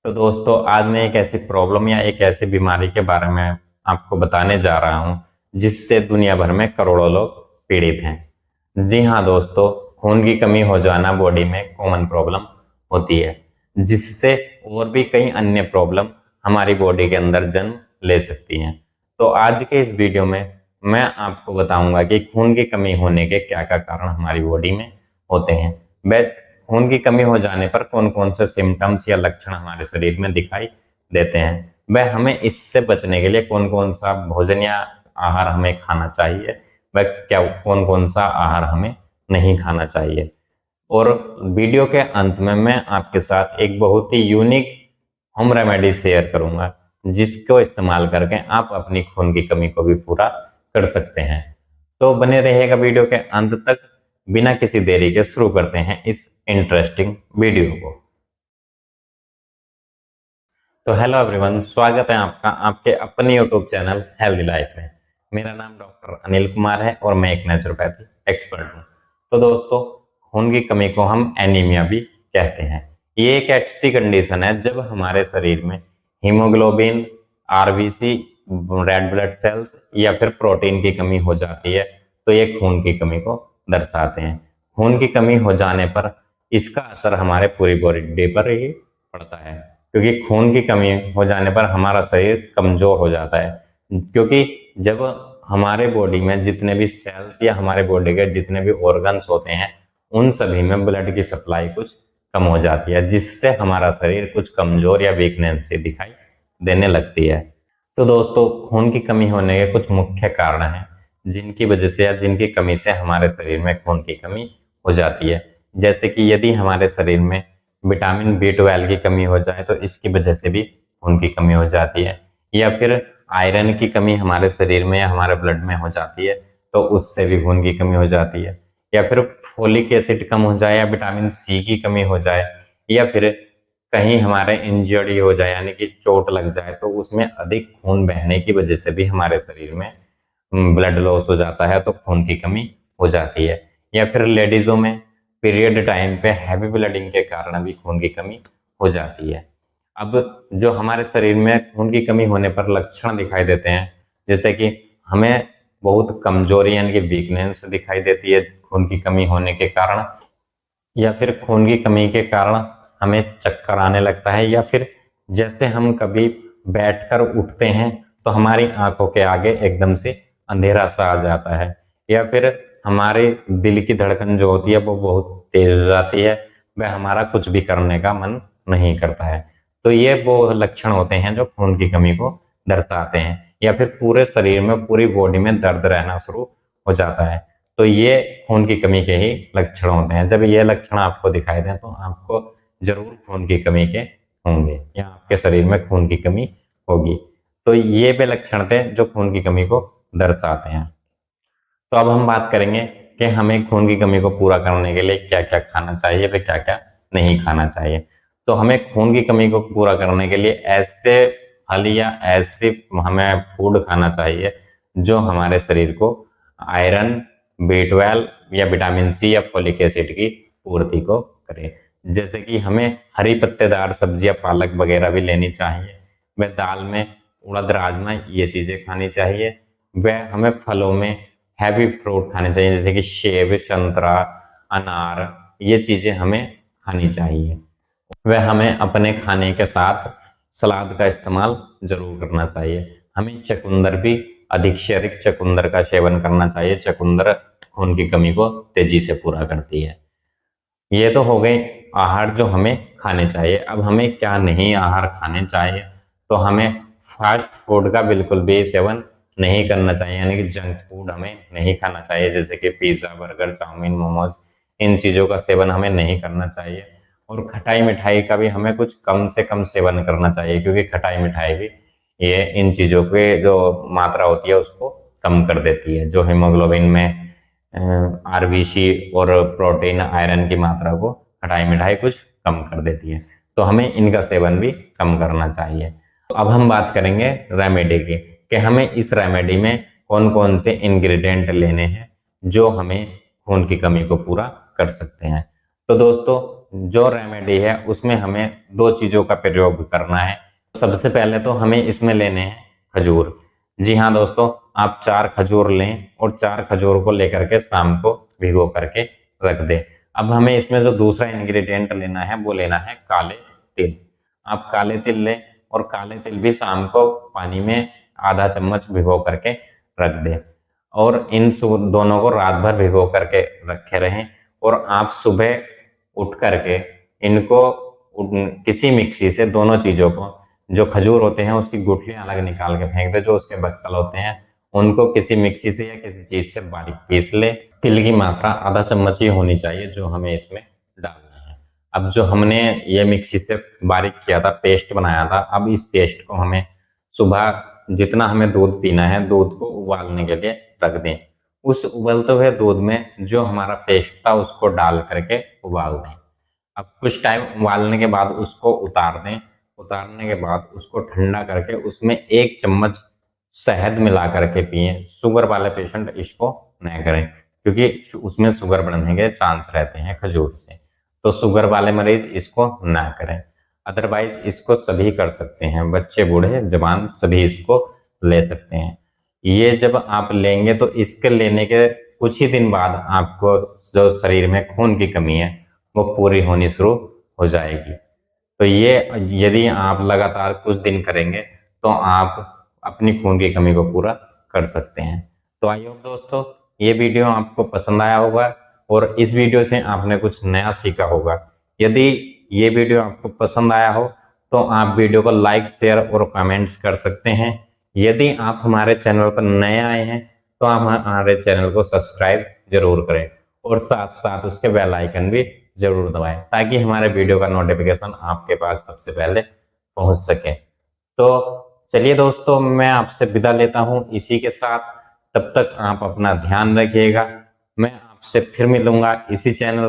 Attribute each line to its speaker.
Speaker 1: तो दोस्तों आज मैं एक ऐसी प्रॉब्लम या एक ऐसी बीमारी के बारे में आपको बताने जा रहा हूं जिससे दुनिया भर में करोड़ों लोग पीड़ित हैं। जी हाँ दोस्तों, खून की कमी हो जाना बॉडी में कॉमन प्रॉब्लम होती है जिससे और भी कई अन्य प्रॉब्लम हमारी बॉडी के अंदर जन्म ले सकती हैं। तो आज के इस वीडियो में मैं आपको बताऊंगा कि खून की कमी होने के क्या क्या कारण हमारी बॉडी में होते हैं। वह खून की कमी हो जाने पर कौन कौन से सिम्टम्स या लक्षण हमारे शरीर में दिखाई देते हैं, वह हमें इससे बचने के लिए कौन कौन सा भोजन या आहार हमें खाना चाहिए, वह क्या कौन कौन सा आहार हमें नहीं खाना चाहिए। और वीडियो के अंत में मैं आपके साथ एक बहुत ही यूनिक होम रेमेडी शेयर करूंगा जिसको इस्तेमाल करके आप अपनी खून की कमी को भी पूरा कर सकते हैं। तो बने रहिएगा वीडियो के अंत तक। बिना किसी देरी के शुरू करते हैं इस इंटरेस्टिंग वीडियो को। तो हेलो एवरीवन, स्वागत है आपका आपके अपने यूट्यूब चैनल हेल्दी लाइफ में। मेरा नाम डॉक्टर अनिल कुमार है और मैं एक नेचुरोपैथी एक्सपर्ट हूँ। तो दोस्तों, खून की कमी को हम एनीमिया भी कहते हैं। ये एक ऐसी कंडीशन है जब हमारे शरीर में haemoglobin, RBC, red blood cells या फिर प्रोटीन की कमी हो जाती है। तो ये खून की कमी को दर्शाते हैं। खून की कमी हो जाने पर इसका असर हमारे पूरी बॉडी पर ही पड़ता है, क्योंकि खून की कमी हो जाने पर हमारा शरीर कमजोर हो जाता है। क्योंकि जब हमारे बॉडी में जितने भी सेल्स या हमारे बॉडी के जितने भी ऑर्गन्स होते हैं उन सभी में ब्लड की सप्लाई कुछ कम हो जाती है, जिससे हमारा शरीर कुछ कमजोर या वीकनेस सी दिखाई देने लगती है। तो दोस्तों, खून की कमी होने के कुछ मुख्य कारण हैं जिनकी वजह से या जिनकी कमी से हमारे शरीर में खून की कमी हो जाती है। जैसे कि यदि हमारे शरीर में विटामिन बी 12 की कमी हो जाए तो इसकी वजह से भी खून की कमी हो जाती है। या फिर आयरन की कमी हमारे शरीर में या हमारे ब्लड में हो जाती है तो उससे भी खून की कमी हो जाती है। या फिर फोलिक एसिड कम हो जाए या विटामिन सी की कमी हो जाए, या फिर कहीं हमारे इंजरी हो जाए यानी कि चोट लग जाए तो उसमें अधिक खून बहने की वजह से भी हमारे शरीर में ब्लड लॉस हो जाता है, तो खून की कमी हो जाती है। या फिर लेडीजों में पीरियड टाइम पे हैवी ब्लीडिंग के कारण भी खून की कमी हो जाती है। अब जो हमारे शरीर में खून की कमी होने पर लक्षण दिखाई देते हैं, जैसे कि हमें बहुत कमजोरी यानी कि वीकनेस दिखाई देती है खून की कमी होने के कारण, या फिर खून की कमी के कारण हमें चक्कर आने लगता है, या फिर जैसे हम कभी बैठकर उठते हैं तो हमारी आंखों के आगे एकदम से अंधेरा सा आ जाता है, या फिर हमारे दिल की धड़कन जो होती है वो बहुत तेज हो जाती है, वह हमारा कुछ भी करने का मन नहीं करता है। तो ये वो लक्षण होते हैं जो खून की कमी को दर्शाते हैं। या फिर पूरे शरीर में पूरी बॉडी में दर्द रहना शुरू हो जाता है, तो ये खून की कमी के ही लक्षण होते हैं। जब ये लक्षण आपको दिखाई दें तो आपको जरूर खून की कमी के होंगे या आपके शरीर में खून की कमी होगी। तो ये वे लक्षण थे जो खून की कमी को दर्शाते हैं। तो अब हम बात करेंगे कि हमें खून की कमी को पूरा करने के लिए क्या क्या खाना चाहिए व क्या क्या नहीं खाना चाहिए। तो हमें खून की कमी को पूरा करने के लिए ऐसे फल या ऐसे हमें फूड खाना चाहिए जो हमारे शरीर को आयरन, बी 12 या विटामिन सी या फोलिक एसिड की पूर्ति को करे। जैसे कि हमें हरी पत्तेदार सब्जियां, पालक वगैरह भी लेनी चाहिए। वह दाल में उड़द, राजमा, ये चीजें खानी चाहिए। वह हमें फलों में हैवी फ्रूट खाने चाहिए, जैसे कि सेब, संतरा, अनार, ये चीजें हमें खानी चाहिए। वह हमें अपने खाने के साथ सलाद का इस्तेमाल जरूर करना चाहिए। हमें चुकंदर भी अधिक से अधिक चुकंदर का सेवन करना चाहिए। चुकंदर खून की कमी को तेजी से पूरा करती है। ये तो हो गए आहार जो हमें खाने चाहिए। अब हमें क्या नहीं आहार खाने चाहिए, तो हमें फास्ट फूड का बिल्कुल भी सेवन नहीं करना चाहिए, यानी कि जंक फूड हमें नहीं खाना चाहिए, जैसे कि पिज्ज़ा, बर्गर, चाउमीन, मोमोज, इन चीज़ों का सेवन हमें नहीं करना चाहिए। और खटाई मिठाई का भी हमें कुछ कम से कम सेवन करना चाहिए, क्योंकि खटाई मिठाई भी ये इन चीज़ों के जो मात्रा होती है उसको कम कर देती है, जो हीमोग्लोबिन में आरबीसी और प्रोटीन, आयरन की मात्रा को खटाई मिठाई कुछ कम कर देती है। तो हमें इनका सेवन भी कम करना चाहिए। तो अब हम बात करेंगे रेमेडी की, कि हमें इस रेमेडी में कौन कौन से इंग्रेडिएंट लेने हैं जो हमें खून की कमी को पूरा कर सकते हैं। तो दोस्तों, जो रेमेडी है उसमें हमें 2 चीजों का प्रयोग करना है। सबसे पहले तो हमें इसमें लेने हैं खजूर। जी हाँ दोस्तों, आप 4 खजूर लें और 4 खजूर को लेकर के शाम को भिगो करके रख दें। अब हमें इसमें जो दूसरा इंग्रेडिएंट लेना है वो लेना है काले तिल। आप काले तिल लें और काले तिल भी शाम को पानी में आधा चम्मच भिगो करके रख दें और इन दोनों को रात भर भिगो करके रखे रहें और आप सुबह उठ करके इनको किसी मिक्सी से दोनों चीजों को, जो खजूर होते हैं उसकी गुठलियां अलग निकाल के फेंक दे, जो उसके बक्कल होते हैं उनको किसी मिक्सी से या किसी चीज से बारीक पीस ले। तिल की मात्रा आधा चम्मच ही होनी चाहिए जो हमें इसमें डालना है। अब जो हमने ये मिक्सी से बारीक किया था, पेस्ट बनाया था, अब इस पेस्ट को हमें सुबह जितना हमें दूध पीना है दूध को उबालने के लिए रख दें। उस उबलते हुए दूध में जो हमारा पेस्ट था उसको डाल करके उबाल दें। अब कुछ टाइम उबालने के बाद उसको उतार दें। उतारने के बाद उसको ठंडा करके उसमें 1 चम्मच शहद मिला करके पिएं। शुगर वाले पेशेंट इसको नहीं करें क्योंकि उसमें शुगर बढ़ने के चांस रहते हैं खजूर से, तो शुगर वाले मरीज इसको ना करें। अदरवाइज इसको सभी कर सकते हैं, बच्चे बूढ़े जवान सभी इसको ले सकते हैं। ये जब आप लेंगे तो इसके लेने के कुछ ही दिन बाद आपको जो शरीर में खून की कमी है वो पूरी होनी शुरू हो जाएगी। तो ये यदि आप लगातार कुछ दिन करेंगे तो आप अपनी खून की कमी को पूरा कर सकते हैं। तो आई होप दोस्तों ये वीडियो आपको पसंद आया होगा और इस वीडियो से आपने कुछ नया सीखा होगा। यदि ये वीडियो आपको पसंद आया हो तो आप वीडियो को लाइक, शेयर और कमेंट्स कर सकते हैं। यदि आप हमारे चैनल पर नए आए हैं तो आप हमारे चैनल को सब्सक्राइब जरूर करें और साथ साथ उसके बेल आइकन भी जरूर दबाएं ताकि हमारे वीडियो का नोटिफिकेशन आपके पास सबसे पहले पहुंच सके। तो चलिए दोस्तों, मैं आपसे विदा लेता हूं इसी के साथ। तब तक आप अपना ध्यान रखिएगा। मैं आपसे फिर मिलूंगा इसी चैनल